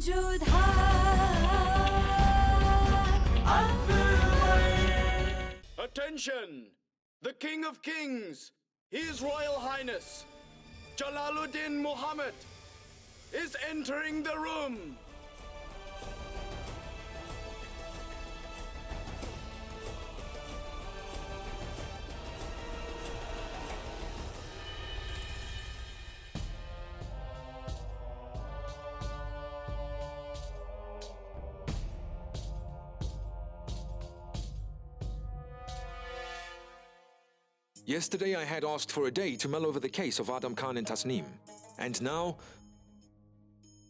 Jodha Akbar. Attention! The King of Kings, His Royal Highness, Jalaluddin Muhammad, is entering the room. Yesterday I had asked for a day to mull over the case of Adham Khan and Tasneem. And now,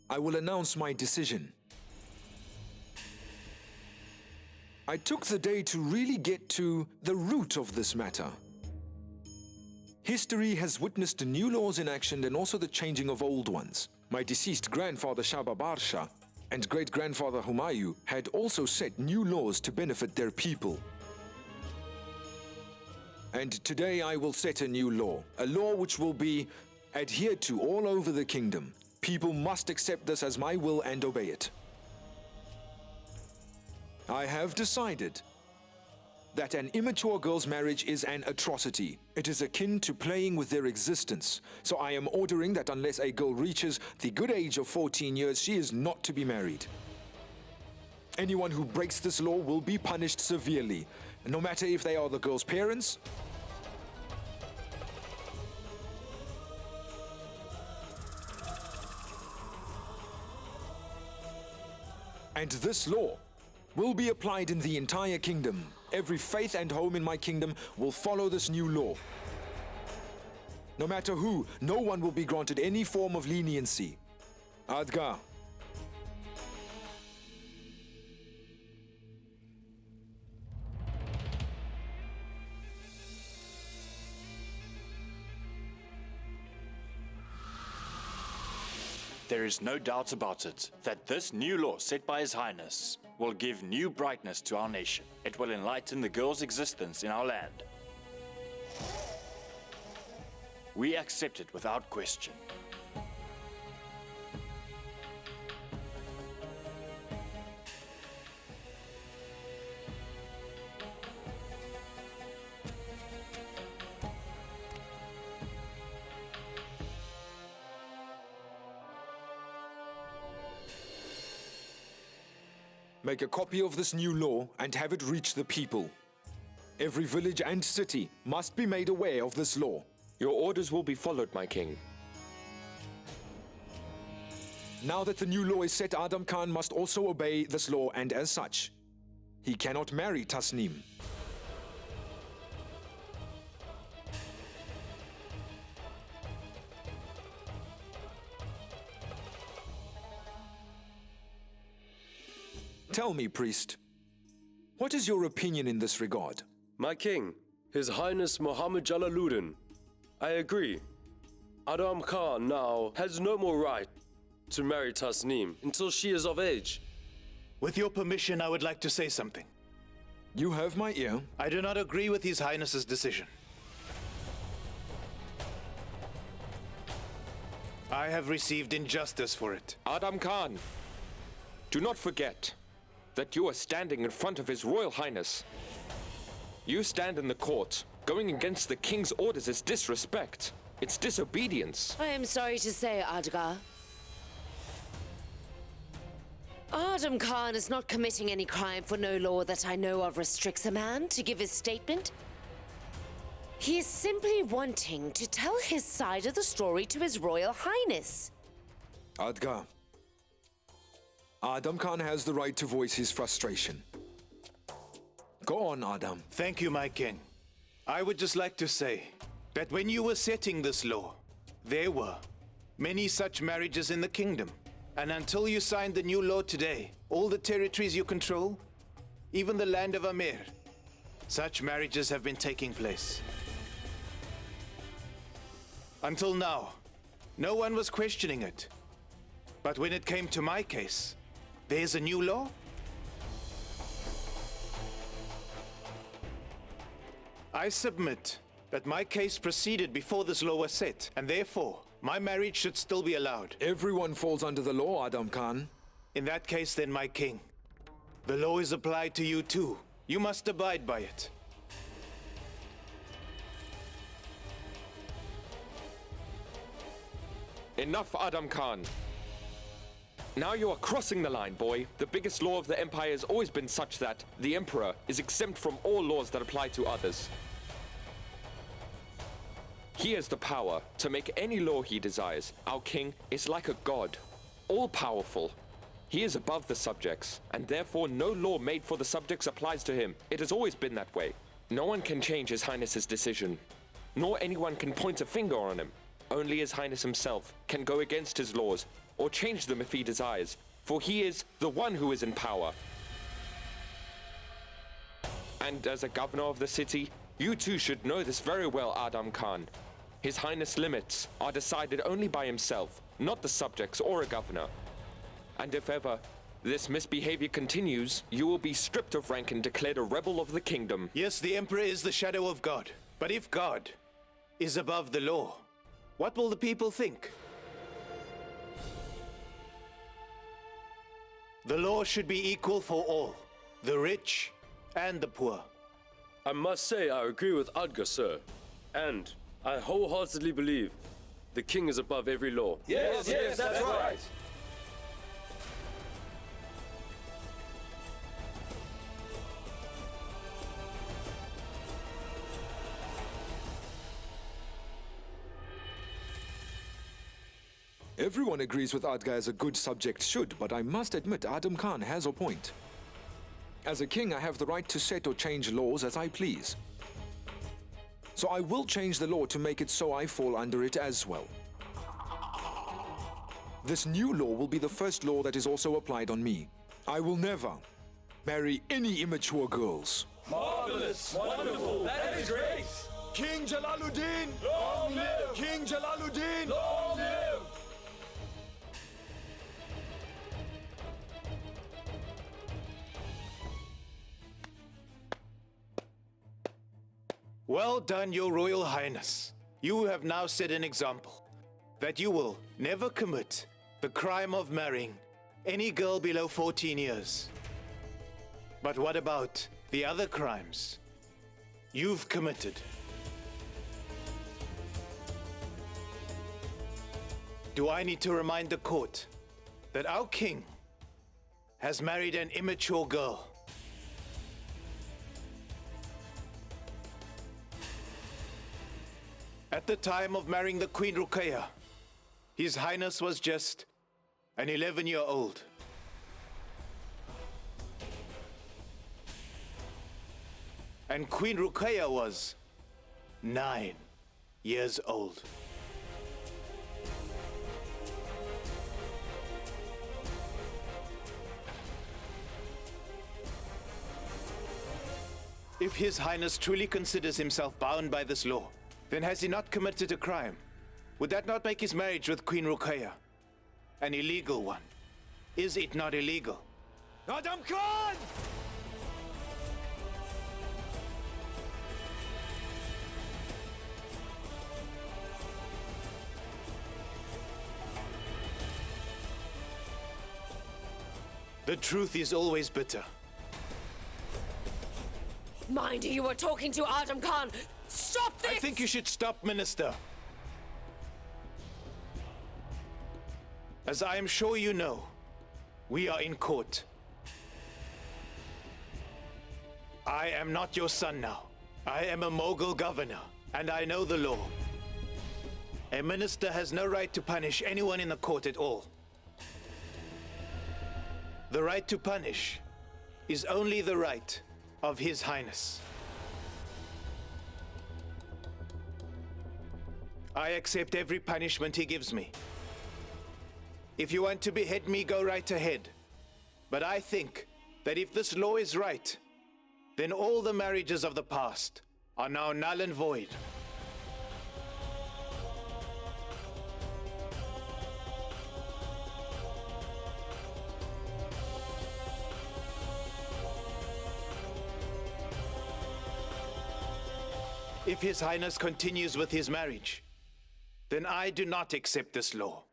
I will announce my decision. I took the day to really get to the root of this matter. History has witnessed new laws in action and also the changing of old ones. My deceased grandfather Shah Babar Shah and great-grandfather Humayun had also set new laws to benefit their people. And today I will set a new law, a law which will be adhered to all over the kingdom. People must accept this as my will and obey it. I have decided that an immature girl's marriage is an atrocity. It is akin to playing with their existence. So I am ordering that unless a girl reaches the good age of 14 years, she is not to be married. Anyone who breaks this law will be punished severely, no matter if they are the girl's parents, and this law will be applied in the entire kingdom. Every faith and home in my kingdom will follow this new law. No matter who, no one will be granted any form of leniency. Adgar. There is no doubt about it that this new law set by His Highness will give new brightness to our nation. It will enlighten the girl's existence in our land. We accept it without question. Make a copy of this new law and have it reach the people. Every village and city must be made aware of this law. Your orders will be followed, my king. Now that the new law is set, Adham Khan must also obey this law, and as such, he cannot marry Tasneem. Tell me, priest, what is your opinion in this regard? My king, His Highness Muhammad Jalaluddin, I agree. Adham Khan now has no more right to marry Tasneem until she is of age. With your permission, I would like to say something. You have my ear. I do not agree with His Highness's decision. I have received injustice for it. Adham Khan, do not forget that you are standing in front of His Royal Highness. You stand in the court. Going against the king's orders is disrespect. It's disobedience. I am sorry to say, Adgar, Adham Khan is not committing any crime, for no law that I know of restricts a man to give his statement. He is simply wanting to tell his side of the story to His Royal Highness. Adgar, Adham Khan has the right to voice his frustration. Go on, Adham. Thank you, my king. I would just like to say that when you were setting this law, there were many such marriages in the kingdom. And until you signed the new law today, all the territories you control, even the land of Amir, such marriages have been taking place. Until now, no one was questioning it. But when it came to my case, there's a new law? I submit that my case proceeded before this law was set, and therefore, my marriage should still be allowed. Everyone falls under the law, Adham Khan. In that case, then, my king, the law is applied to you too. You must abide by it. Enough, Adham Khan. Now you are crossing the line, boy. The biggest law of the Empire has always been such that the Emperor is exempt from all laws that apply to others. He has the power to make any law he desires. Our king is like a god, all-powerful. He is above the subjects, and therefore no law made for the subjects applies to him. It has always been that way. No one can change His Highness's decision, nor anyone can point a finger on him. Only His Highness himself can go against his laws, or change them if he desires, for he is the one who is in power. And as a governor of the city, you too should know this very well, Adham Khan. His Highness' limits are decided only by himself, not the subjects or a governor. And if ever this misbehavior continues, you will be stripped of rank and declared a rebel of the kingdom. Yes, the Emperor is the shadow of God. But if God is above the law, what will the people think? The law should be equal for all, the rich and the poor. I must say I agree with Adgar, sir. And I wholeheartedly believe the king is above every law. Yes, that's right. Everyone agrees with Adgar as a good subject should, but I must admit Adham Khan has a point. As a king, I have the right to set or change laws as I please. So I will change the law to make it so I fall under it as well. This new law will be the first law that is also applied on me. I will never marry any immature girls. Marvelous. Wonderful. That is great. King Jalaluddin! Long live! King Jalaluddin! Long live! Well done, Your Royal Highness. You have now set an example that you will never commit the crime of marrying any girl below 14 years. But what about the other crimes you've committed? Do I need to remind the court that our king has married an immature girl? At the time of marrying the Queen Rukaya, His Highness was just an 11-year-old. And Queen Rukaya was 9 years old. If His Highness truly considers himself bound by this law, then has he not committed a crime? Would that not make his marriage with Queen Rukaya an illegal one? Is it not illegal? Adham Khan! The truth is always bitter. Mind you are talking to Adham Khan. Stop this! I think you should stop, Minister. As I am sure you know, we are in court. I am not your son now. I am a Mughal governor, and I know the law. A minister has no right to punish anyone in the court at all. The right to punish is only the right of His Highness. I accept every punishment he gives me. If you want to behead me, go right ahead. But I think that if this law is right, then all the marriages of the past are now null and void. If His Highness continues with his marriage, then I do not accept this law.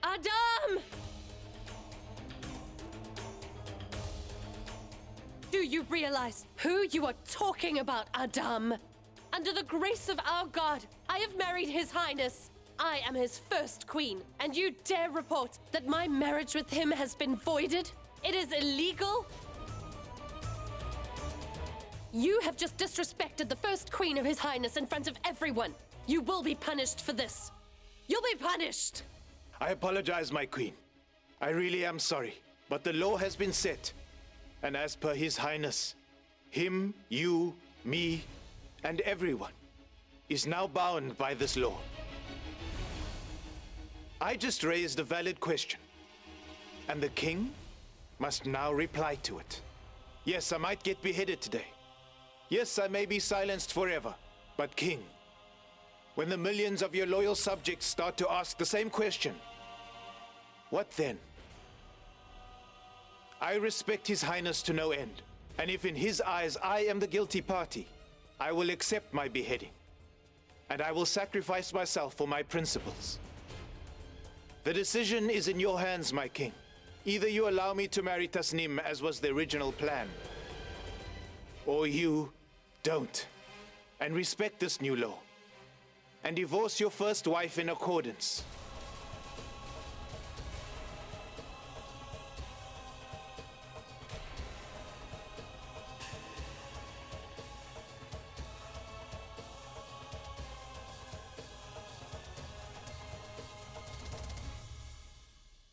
Adham! you realize who you are talking about, Adam? Under the grace of our God, I have married His Highness. I am his first queen, and you dare report that my marriage with him has been voided? It is illegal? You have just disrespected the first queen of His Highness in front of everyone. You will be punished for this. You'll be punished! I apologize, my queen. I really am sorry, but the law has been set. And as per His Highness, him, you, me, and everyone is now bound by this law. I just raised a valid question, and the king must now reply to it. Yes, I might get beheaded today. Yes, I may be silenced forever. But king, when the millions of your loyal subjects start to ask the same question, what then? I respect His Highness to no end, and if in his eyes I am the guilty party, I will accept my beheading, and I will sacrifice myself for my principles. The decision is in your hands, my king. Either you allow me to marry Tasnim as was the original plan, or you don't, and respect this new law, and divorce your first wife in accordance.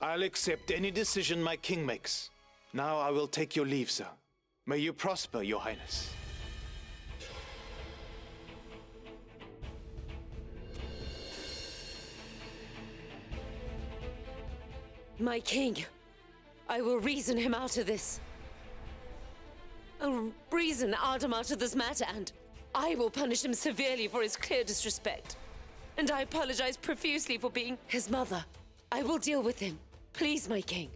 I'll accept any decision my king makes. Now I will take your leave, sir. May you prosper, Your Highness. My king, I will reason him out of this. I'll reason Adam out of this matter, and I will punish him severely for his clear disrespect. And I apologize profusely for being his mother. I will deal with him. Please, my king.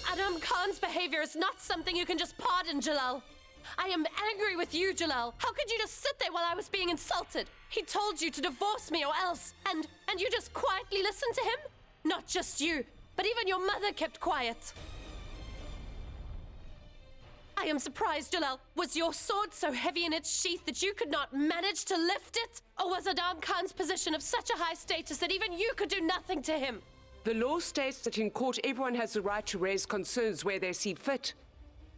Adham Khan's behavior is not something you can just pardon, Jalal. I am angry with you, Jalal. How could you just sit there while I was being insulted? He told you to divorce me or else, and you just quietly listened to him? Not just you, but even your mother kept quiet. I am surprised, Jalal. Was your sword so heavy in its sheath that you could not manage to lift it? Or was Adham Khan's position of such a high status that even you could do nothing to him? The law states that in court everyone has the right to raise concerns where they see fit.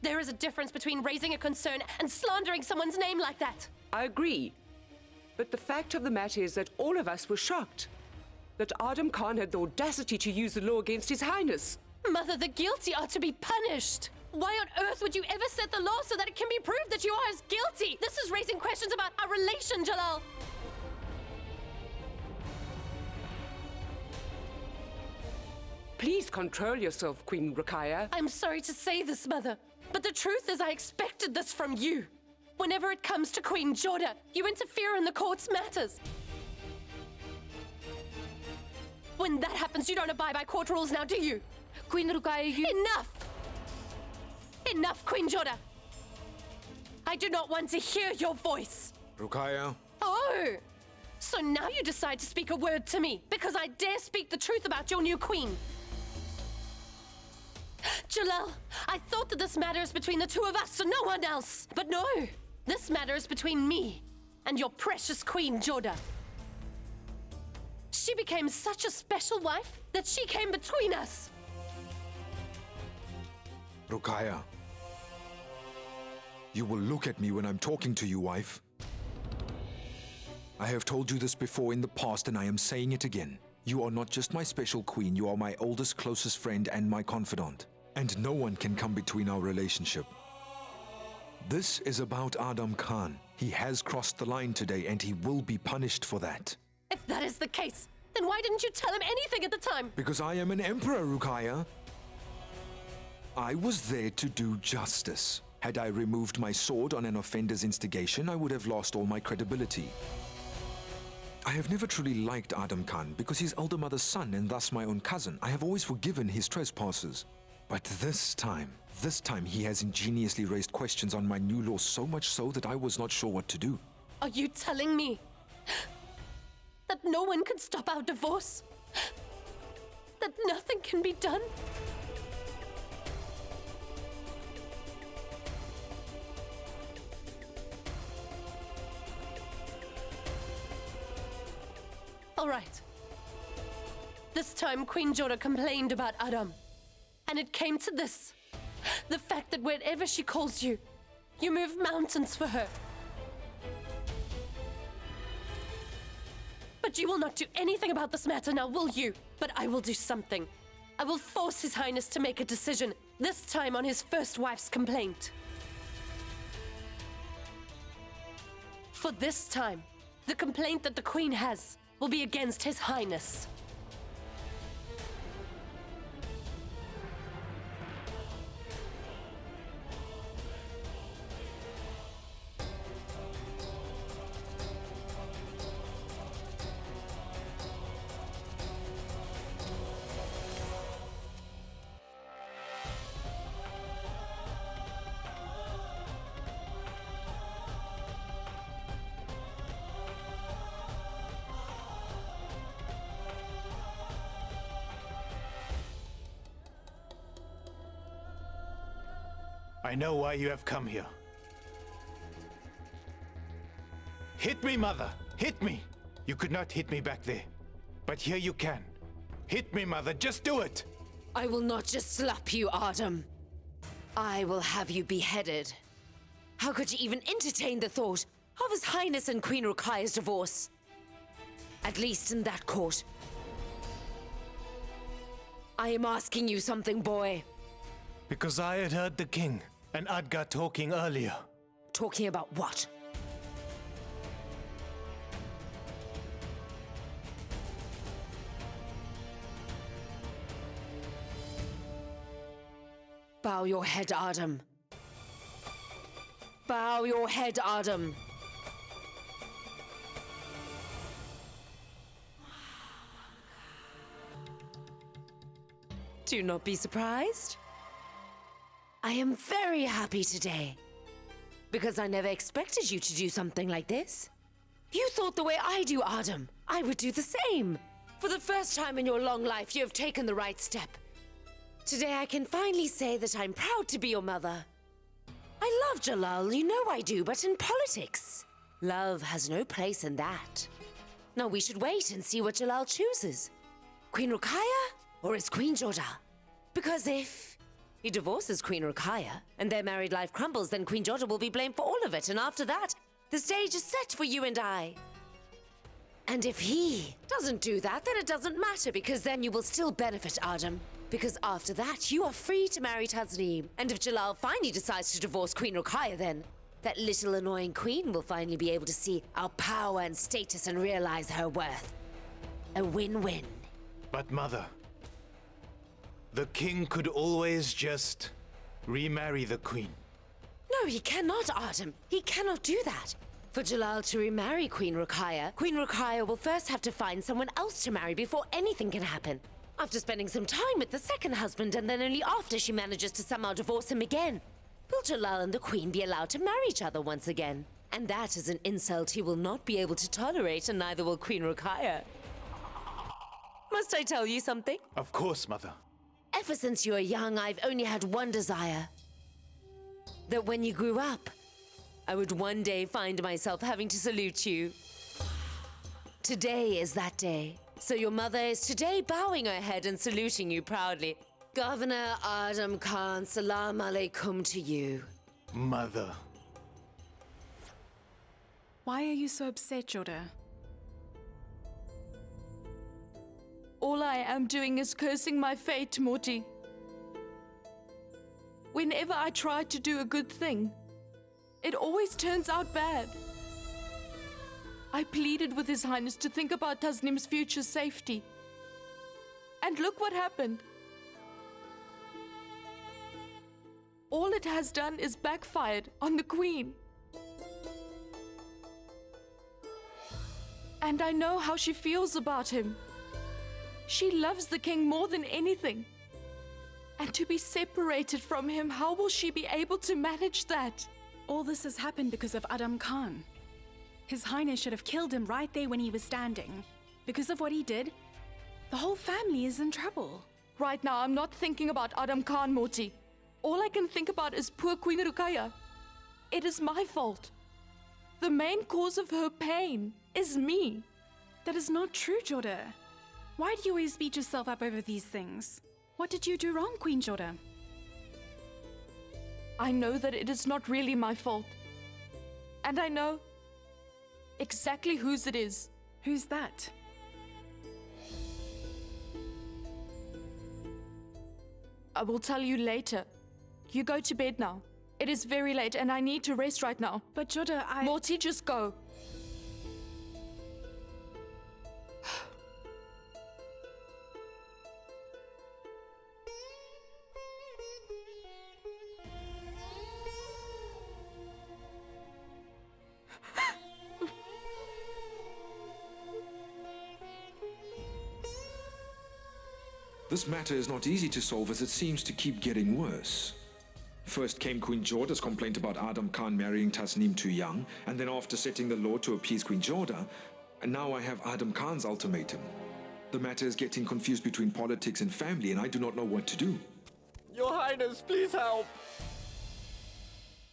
There is a difference between raising a concern and slandering someone's name like that. I agree. But the fact of the matter is that all of us were shocked that Adham Khan had the audacity to use the law against His Highness. Mother, the guilty are to be punished. Why on earth would you ever set the law so that it can be proved that you are as guilty? This is raising questions about our relation, Jalal. Please control yourself, Queen Rukaya. I'm sorry to say this, Mother, but the truth is I expected this from you. Whenever it comes to Queen Jodha, you interfere in the court's matters. When that happens, you don't abide by court rules now, do you? Queen Rukaya, Enough! Enough, Queen Jodha! I do not want to hear your voice. Rukaya? Oh! So now you decide to speak a word to me because I dare speak the truth about your new queen. Jalal, I thought that this matter is between the two of us and no one else. But no, this matter is between me and your precious Queen Jodha. She became such a special wife that she came between us. Rukaya. You will look at me when I'm talking to you, wife. I have told you this before in the past, and I am saying it again. You are not just my special queen, you are my oldest, closest friend and my confidant. And no one can come between our relationship. This is about Adham Khan. He has crossed the line today, and he will be punished for that. If that is the case, then why didn't you tell him anything at the time? Because I am an emperor, Rukaya. I was there to do justice. Had I removed my sword on an offender's instigation, I would have lost all my credibility. I have never truly liked Adham Khan because he's elder mother's son and thus my own cousin. I have always forgiven his trespasses. But this time he has ingeniously raised questions on my new law, so much so that I was not sure what to do. Are you telling me That no one can stop our divorce? That nothing can be done? All right. This time, Queen Jodha complained about Adam. And it came to this. The fact that wherever she calls you, you move mountains for her. But you will not do anything about this matter now, will you? But I will do something. I will force His Highness to make a decision, this time on his first wife's complaint. For this time, the complaint that the Queen has will be against His Highness. I know why you have come here. Hit me, Mother! Hit me! You could not hit me back there. But here you can. Hit me, Mother, just do it! I will not just slap you, Adam. I will have you beheaded. How could you even entertain the thought of His Highness and Queen Rukaya's divorce? At least in that court. I am asking you something, boy. Because I had heard the king and Adgar talking earlier. Talking about what? Bow your head, Adam. Bow your head, Adam. Do not be surprised. I am very happy today. Because I never expected you to do something like this. You thought the way I do, Adam, I would do the same. For the first time in your long life, you have taken the right step. Today I can finally say that I'm proud to be your mother. I love Jalal, you know I do, but in politics, love has no place in that. Now we should wait and see what Jalal chooses. Queen Rukaya or his Queen Jodha? Because if he divorces Queen Rukaya and their married life crumbles, then Queen Jodha will be blamed for all of it, and after that, the stage is set for you and I. And if he doesn't do that, then it doesn't matter, because then you will still benefit, Adam. Because after that, you are free to marry Tasneem. And if Jalal finally decides to divorce Queen Rukaya, then that little annoying queen will finally be able to see our power and status and realize her worth. A win-win. But Mother, the king could always just remarry the queen. No, he cannot, Adam. He cannot do that. For Jalal to remarry Queen Rukaya will first have to find someone else to marry before anything can happen. After spending some time with the second husband, and then only after she manages to somehow divorce him again, will Jalal and the Queen be allowed to marry each other once again? And that is an insult he will not be able to tolerate, and neither will Queen Rukaya. Must I tell you something? Of course, Mother. Ever since you were young, I've only had one desire. That when you grew up, I would one day find myself having to salute you. Today is that day. So your mother is today bowing her head and saluting you proudly. Governor Adham Khan, salam alaikum to you. Mother. Why are you so upset, Jodha? All I am doing is cursing my fate, Morty. Whenever I try to do a good thing, it always turns out bad. I pleaded with His Highness to think about Tasneem's future safety. And look what happened. All it has done is backfired on the Queen. And I know how she feels about him. She loves the king more than anything. And to be separated from him, how will she be able to manage that? All this has happened because of Adham Khan. His Highness should have killed him right there when he was standing. Because of what he did, the whole family is in trouble. Right now, I'm not thinking about Adham Khan, Morty. All I can think about is poor Queen Rukaya. It is my fault. The main cause of her pain is me. That is not true, Jodha. Why do you always beat yourself up over these things? What did you do wrong, Queen Jodha? I know that it is not really my fault. And I know exactly whose it is. Who's that? I will tell you later. You go to bed now. It is very late and I need to rest right now. But Jodha, Morty, just go. This matter is not easy to solve as it seems to keep getting worse. First came Queen Jodha's complaint about Adham Khan marrying Tasneem too young, and then after setting the law to appease Queen Jodha, and now I have Adham Khan's ultimatum. The matter is getting confused between politics and family, and I do not know what to do. Your Highness, please help.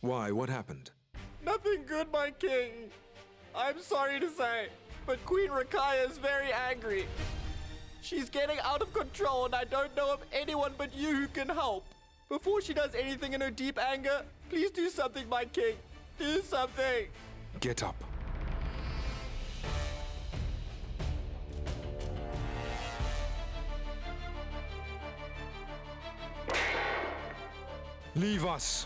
Why? What happened? Nothing good, my king. I'm sorry to say, but Queen Rukaya is very angry. She's getting out of control and I don't know of anyone but you who can help. Before she does anything in her deep anger, please do something, my king. Do something. Get up. Leave us.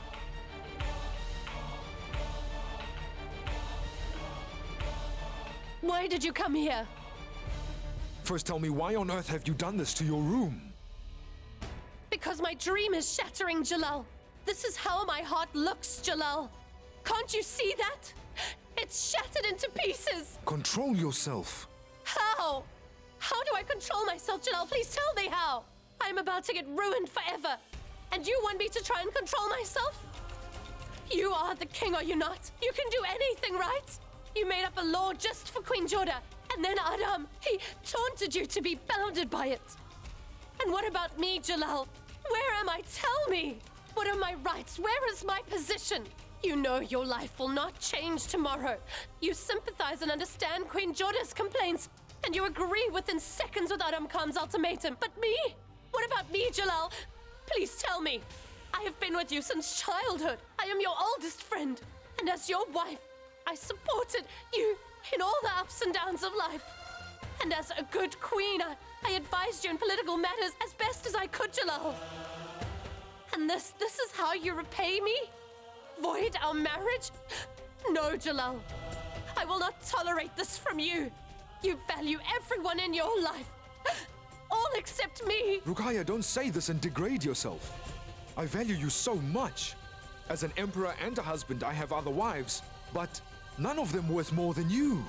Why did you come here? First tell me, why on earth have you done this to your room? Because my dream is shattering, Jalal. This is how my heart looks, Jalal. Can't you see that? It's shattered into pieces. Control yourself. How? How do I control myself, Jalal? Please tell me how. I'm about to get ruined forever. And you want me to try and control myself? You are the king, are you not? You can do anything, right? You made up a law just for Queen Jodha. And then Adam, he taunted you to be bounded by it. And what about me, Jalal? Where am I? Tell me. What are my rights? Where is my position? You know your life will not change tomorrow. You sympathize and understand Queen Jodha's complaints. And you agree within seconds with Adham Khan's ultimatum. But me? What about me, Jalal? Please tell me. I have been with you since childhood. I am your oldest friend. And as your wife, I supported you in all the ups and downs of life. And as a good queen, I advised you in political matters as best as I could, Jalal. And this is how you repay me? Void our marriage? No, Jalal. I will not tolerate this from you. You value everyone in your life. All except me. Rukaya, don't say this and degrade yourself. I value you so much. As an emperor and a husband, I have other wives, but none of them worth more than you.